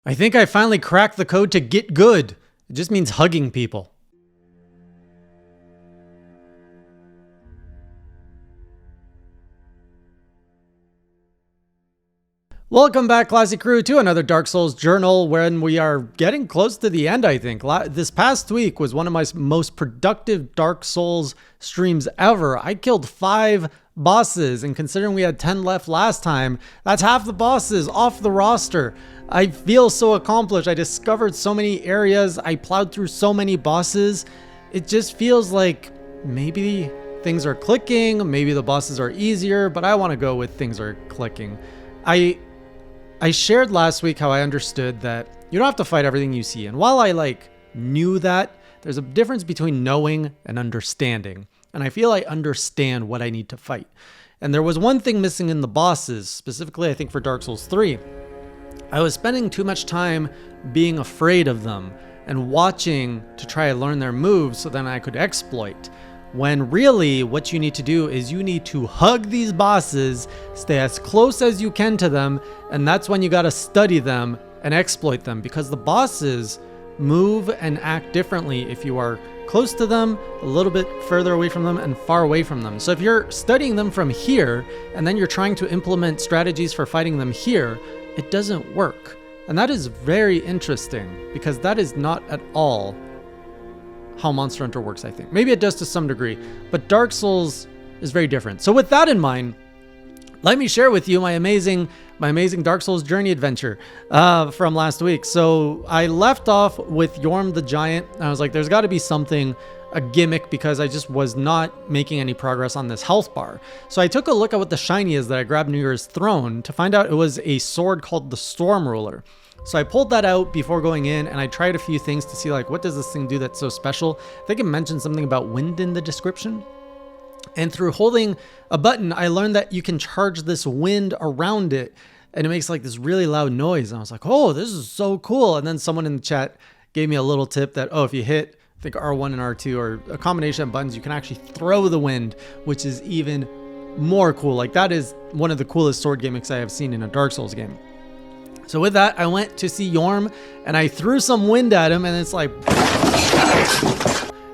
I think I finally cracked the code to get good. It just means hugging people. Welcome back, Classy Crew, to another Dark Souls journal when we are getting close to the end, I think. This past week was one of my most productive Dark Souls streams ever. I killed 5 bosses, and considering we had 10 left last time, that's half the bosses off the roster. I feel so accomplished. I discovered so many areas. I plowed through so many bosses. It just feels like maybe things are clicking, maybe the bosses are easier, but I want to go with things are clicking. I shared last week how I understood that you don't have to fight everything you see. And while I knew that, there's a difference between knowing and understanding. And I feel I understand what I need to fight. And there was one thing missing in the bosses, specifically I think for Dark Souls 3. I was spending too much time being afraid of them and watching to try to learn their moves so then I could exploit. When really what you need to do is you need to hug these bosses, stay as close as you can to them, and that's when you gotta study them and exploit them, because the bosses move and act differently if you are close to them, a little bit further away from them, and far away from them. So if you're studying them from here and then you're trying to implement strategies for fighting them here, it doesn't work. And that is very interesting, because that is not at all how Monster Hunter works, I think. Maybe it does to some degree, but Dark Souls is very different. So with that in mind, let me share with you my amazing Dark Souls journey adventure from last week. So I left off with Yorm the Giant. I was like, there's got to be something, a gimmick, because I just was not making any progress on this health bar. So I took a look at what the shiny is that I grabbed near his throne to find out it was a sword called the Storm Ruler. So I pulled that out before going in, and I tried a few things to see what does this thing do that's so special. I think it mentioned something about wind in the description. And through holding a button, I learned that you can charge this wind around it, and it makes this really loud noise. And I was like, oh, this is so cool. And then someone in the chat gave me a little tip that, if you hit, I think R1 and R2 or a combination of buttons, you can actually throw the wind, which is even more cool. That is one of the coolest sword gimmicks I have seen in a Dark Souls game. So with that, I went to see Yorm and I threw some wind at him, and it's like...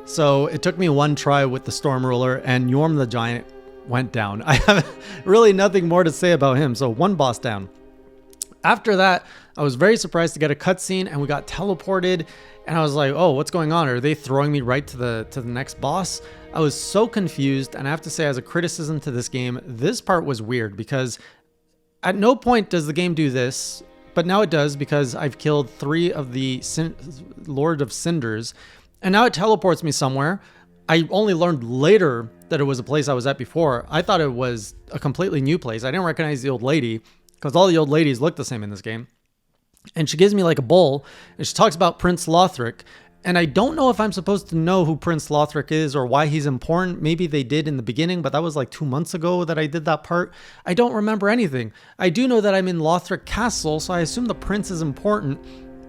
So it took me one try with the Storm Ruler, and Yorm the Giant went down. I have really nothing more to say about him. So one boss down. After that, I was very surprised to get a cutscene, and we got teleported, and I was like, oh, what's going on? Are they throwing me right to the next boss? I was so confused, and I have to say, as a criticism to this game, this part was weird, because at no point does the game do this. But now it does, because I've killed 3 of the Lord of Cinders, and now it teleports me somewhere. I only learned later that it was a place I was at before. I thought it was a completely new place. I didn't recognize the old lady, because all the old ladies look the same in this game. And she gives me a bowl, and she talks about Prince Lothric. And I don't know if I'm supposed to know who Prince Lothric is or why he's important. Maybe they did in the beginning, but that was 2 months ago that I did that part. I don't remember anything. I do know that I'm in Lothric Castle, so I assume the prince is important.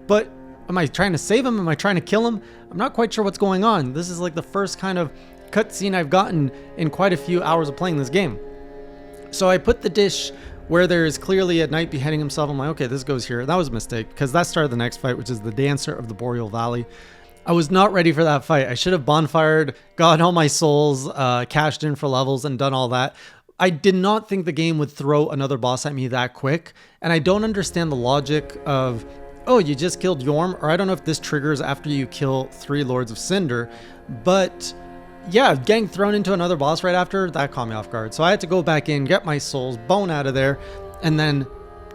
But am I trying to save him? Am I trying to kill him? I'm not quite sure what's going on. This is the first kind of cutscene I've gotten in quite a few hours of playing this game. So I put the dish where there is clearly a knight beheading himself. I'm like, okay, this goes here. That was a mistake, because that started the next fight, which is the Dancer of the Boreal Valley. I was not ready for that fight. I should have bonfired, got all my souls, cashed in for levels, and done all that. I did not think the game would throw another boss at me that quick, and I don't understand the logic of, oh, you just killed Yorm, or I don't know if this triggers after you kill 3 Lords of Cinder, but yeah, getting thrown into another boss right after, that caught me off guard. So I had to go back in, get my souls, bone out of there, and then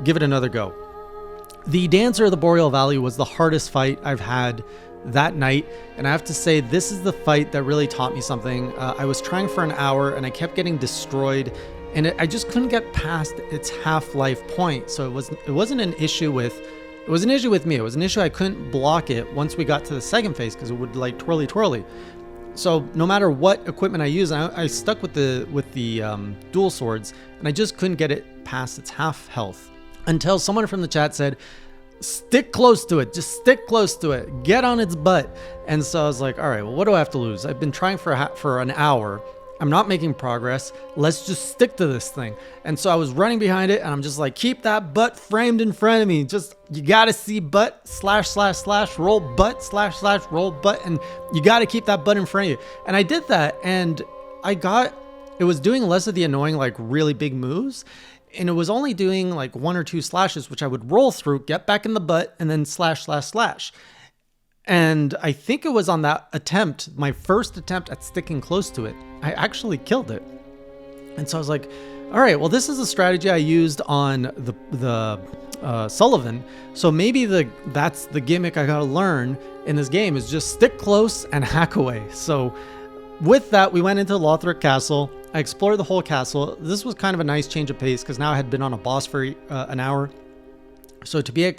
give it another go. The Dancer of the Boreal Valley was the hardest fight I've had that night, and I have to say, this is the fight that really taught me something. I was trying for an hour and I kept getting destroyed, and I just couldn't get past its half-life point. So it wasn't an issue with me. It was an issue I couldn't block it once we got to the second phase, because it would twirly. So no matter what equipment I use, I stuck with the dual swords, and I just couldn't get it past its half health, until someone from the chat said, stick close to it, just stick close to it, get on its butt. And so I was like, all right, well, what do I have to lose? I've been trying for an hour. I'm not making progress. Let's just stick to this thing. And so I was running behind it and I'm just like, keep that butt framed in front of me. Just, you got to see butt / roll butt / roll butt. And you got to keep that butt in front of you. And I did that and it was doing less of the annoying, like really big moves. And it was only doing like 1 or 2 slashes, which I would roll through, get back in the butt and then //. And I think it was on that attempt, my first attempt at sticking close to it, I actually killed it. And so I was like, all right, well, this is a strategy I used on the Sullivan. So maybe that's the gimmick I gotta learn in this game, is just stick close and hack away. So with that, we went into Lothric Castle. I explored the whole castle. This was kind of a nice change of pace because now I had been on a boss for an hour. So to be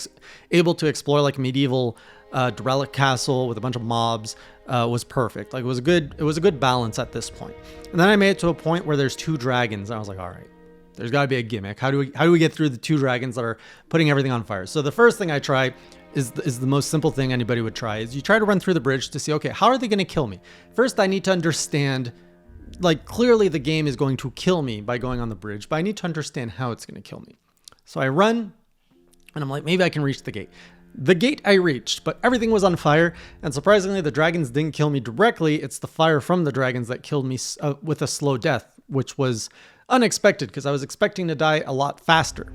able to explore like a medieval derelict castle with a bunch of mobs was perfect. Like it was a good balance at this point. And then I made it to a point where there's 2 dragons. And I was like, all right, there's got to be a gimmick. How do we get through the 2 dragons that are putting everything on fire? So the first thing I try is the most simple thing anybody would try, is you try to run through the bridge to see, okay, how are they going to kill me? First, I need to understand, like clearly the game is going to kill me by going on the bridge, but I need to understand how it's going to kill me. So I run and I'm like, maybe I can reach the gate. The gate I reached, but everything was on fire. And surprisingly, the dragons didn't kill me directly. It's the fire from the dragons that killed me with a slow death, which was unexpected because I was expecting to die a lot faster.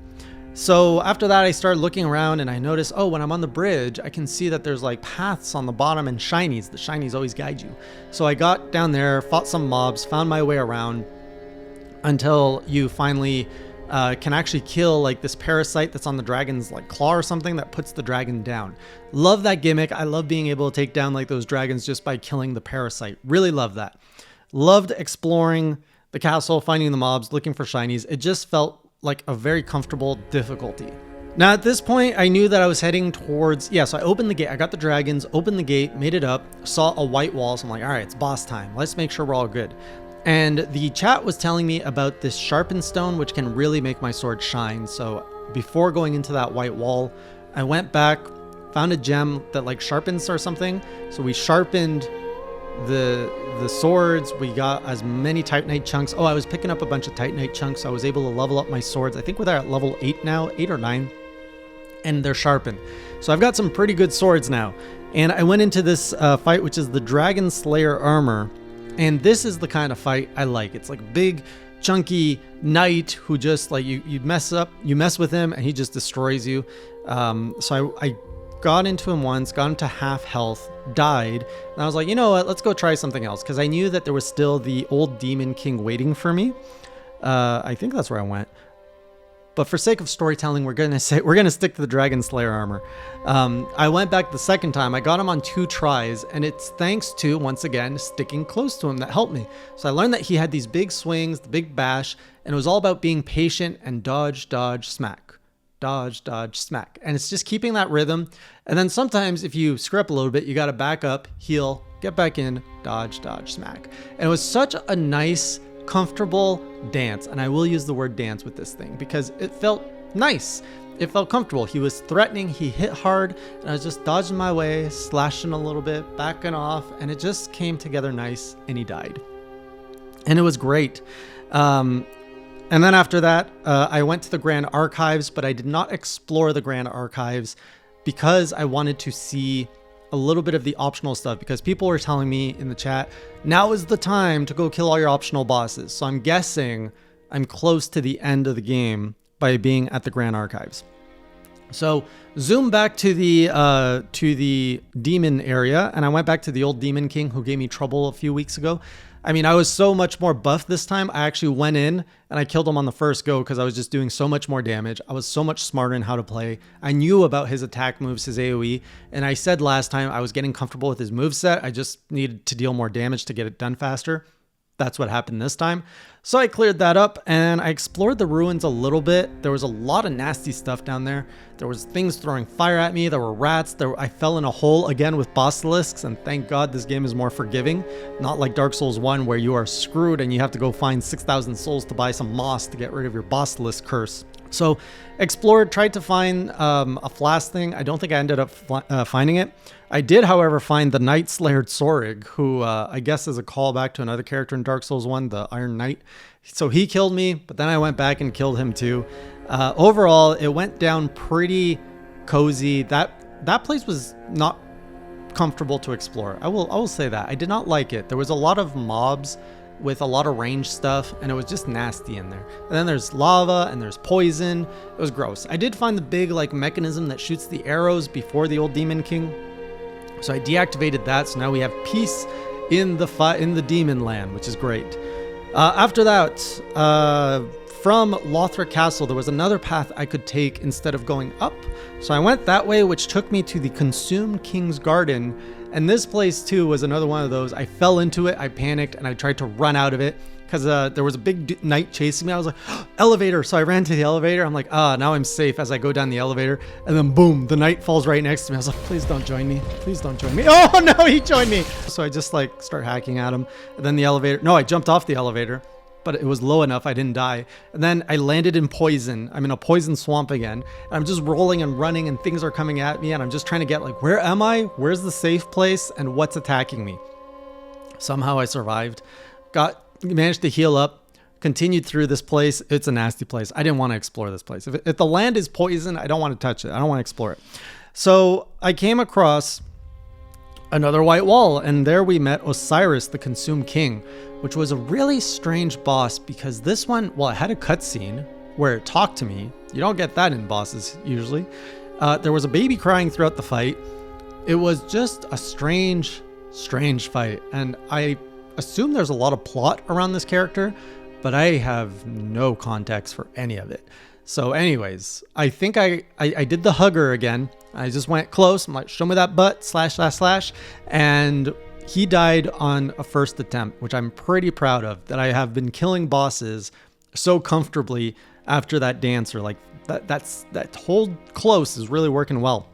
So after that, I started looking around and I noticed, oh, when I'm on the bridge, I can see that there's like paths on the bottom and shinies. The shinies always guide you. So I got down there, fought some mobs, found my way around until you finally can actually kill like this parasite that's on the dragon's like claw or something that puts the dragon down. Love that gimmick. I love being able to take down like those dragons just by killing the parasite. Really love that. Loved exploring the castle, finding the mobs, looking for shinies. It just felt like a very comfortable difficulty. Now at this point, I knew that I was heading towards, so I opened the gate. I got the dragons, opened the gate, made it up, saw a white wall. So I'm like, all right, it's boss time. Let's make sure we're all good. And the chat was telling me about this sharpened stone, which can really make my sword shine. So before going into that white wall, I went back, found a gem that like sharpens or something. So we sharpened the swords. We got as many Titanite chunks. Oh, I was picking up a bunch of Titanite chunks. So I was able to level up my swords. I think we're at level 8 now, 8 or 9, and they're sharpened. So I've got some pretty good swords now. And I went into this fight, which is the Dragon Slayer armor. And this is the kind of fight I like. It's like big, chunky knight who just like you mess with him and he just destroys you. So I got into him once, got into half health, died, and I was like, you know what? Let's go try something else, because I knew that there was still the old Demon King waiting for me. I think that's where I went. But for sake of storytelling, we're gonna stick to the Dragon Slayer armor. I went back the second time. I got him on 2 tries, and it's thanks to, once again, sticking close to him that helped me. So I learned that he had these big swings, the big bash, and it was all about being patient and dodge, dodge, smack. Dodge, dodge, smack. And it's just keeping that rhythm. And then sometimes if you screw up a little bit, you gotta back up, heal, get back in, dodge, dodge, smack. And it was such a nice, comfortable dance, and I will use the word dance with this thing because it felt nice. It felt comfortable. He was threatening, he hit hard, and I was just dodging my way, slashing a little bit, backing off, and it just came together nice, and he died. And it was great. And then after that, I went to the Grand Archives, but I did not explore the Grand Archives because I wanted to see a little bit of the optional stuff, because people were telling me in the chat, now is the time to go kill all your optional bosses. So I'm guessing I'm close to the end of the game by being at the Grand Archives. So zoom back to the demon area, and I went back to the old Demon King who gave me trouble a few weeks ago. I mean, I was so much more buff this time. I actually went in and I killed him on the first go because I was just doing so much more damage. I was so much smarter in how to play. I knew about his attack moves, his AoE, and I said last time I was getting comfortable with his moveset. I just needed to deal more damage to get it done faster. That's what happened this time. So I cleared that up and I explored the ruins a little bit. There was a lot of nasty stuff down there. There was things throwing fire at me. There were rats. I fell in a hole again with basilisks, and thank God this game is more forgiving. Not like Dark Souls 1 where you are screwed and you have to go find 6,000 souls to buy some moss to get rid of your basilisk curse. So explored, tried to find a flask thing. I don't think I ended up finding it. I did, however, find the Night Slayer Tsorig, who I guess is a callback to another character in Dark Souls 1, the Iron Knight. So he killed me, but then I went back and killed him too. Overall, it went down pretty cozy. That place was not comfortable to explore. I will say that. I did not like it. There was a lot of mobs with a lot of range stuff, and it was just nasty in there. And then there's lava and there's poison. It was gross. I did find the big like mechanism that shoots the arrows before the old Demon King. So I deactivated that, so now we have peace in the Demon Land, which is great. After that, from Lothric Castle, there was another path I could take instead of going up. So I went that way, which took me to the Consumed King's Garden. And this place too was another one of those. I fell into it, I panicked, and I tried to run out of it because there was a big knight chasing me. I was like, oh, elevator. So I ran to the elevator. I'm like, now I'm safe as I go down the elevator. And then boom, the knight falls right next to me. I was like, please don't join me. Please don't join me. Oh no, he joined me. So I just like start hacking at him. And then the elevator, no, I jumped off the elevator, but it was low enough I didn't die. And then I landed in poison. I'm in a poison swamp again. And I'm just rolling and running and things are coming at me. And I'm just trying to get like, where am I? Where's the safe place? And what's attacking me? Somehow I survived. Managed to heal up, continued through this place. It's a nasty place. I didn't want to explore this place. If the land is poison, I don't want to touch it. I don't want to explore it. So I came across another white wall, and there we met Osiris, the Consumed King, which was a really strange boss because this one, well, it had a cutscene where it talked to me. You don't get that in bosses usually. There was a baby crying throughout the fight. It was just a strange fight, and I assume there's a lot of plot around this character, but I have no context for any of it. So anyways, I think I did the hugger again. I just went close. I'm like, show me that butt, / and he died on a first attempt, which I'm pretty proud of, that I have been killing bosses so comfortably after that dancer. Like that hold close is really working well.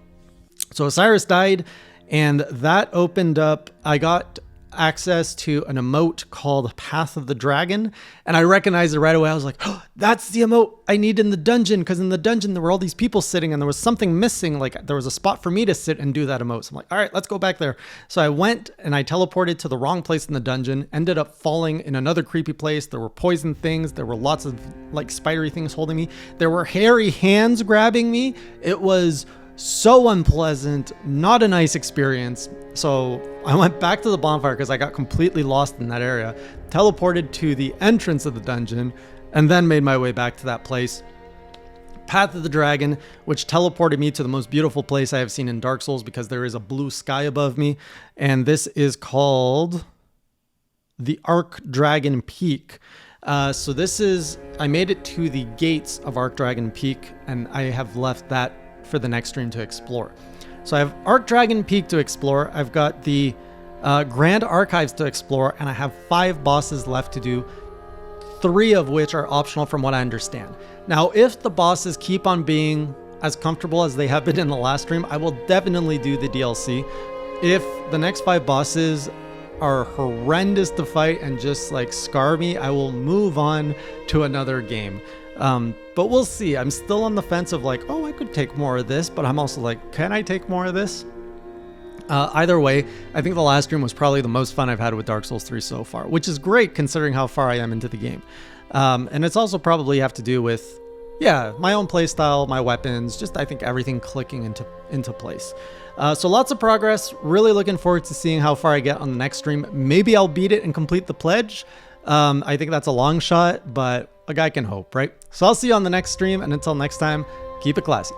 So Osiris died, and that opened up, I got access to an emote called Path of the Dragon, and I recognized it right away. I was like, oh, that's the emote I need in the dungeon, because in the dungeon there were all these people sitting and there was something missing. Like there was a spot for me to sit and do that emote. So I'm like, all right, let's go back there. So I went and I teleported to the wrong place in the dungeon, ended up falling in another creepy place. There were poison things. There were lots of like spidery things holding me. There were hairy hands grabbing me. It was so unpleasant, not a nice experience. So I went back to the bonfire because I got completely lost in that area, teleported to the entrance of the dungeon, and then made my way back to that place. Path of the Dragon, which teleported me to the most beautiful place I have seen in Dark Souls because there is a blue sky above me. And this is called the Arkdragon Peak. So this is, I made it to the gates of Arkdragon Peak, and I have left that for the next stream to explore. So I have Arkdragon Peak to explore. I've got the Grand Archives to explore, and I have 5 bosses left to do, 3 of which are optional from what I understand. Now, if the bosses keep on being as comfortable as they have been in the last stream, I will definitely do the DLC. If the next 5 bosses are horrendous to fight and just like scar me, I will move on to another game. But we'll see. I'm still on the fence of like, oh, I could take more of this, but I'm also like, can I take more of this? Either way, I think the last stream was probably the most fun I've had with Dark Souls 3 so far, which is great considering how far I am into the game. And it's also probably have to do with, yeah, my own playstyle, my weapons, just I think everything clicking into place. So lots of progress. Really looking forward to seeing how far I get on the next stream. Maybe I'll beat it and complete the pledge. I think that's a long shot, but a guy can hope, right? So I'll see you on the next stream, and until next time, keep it classy.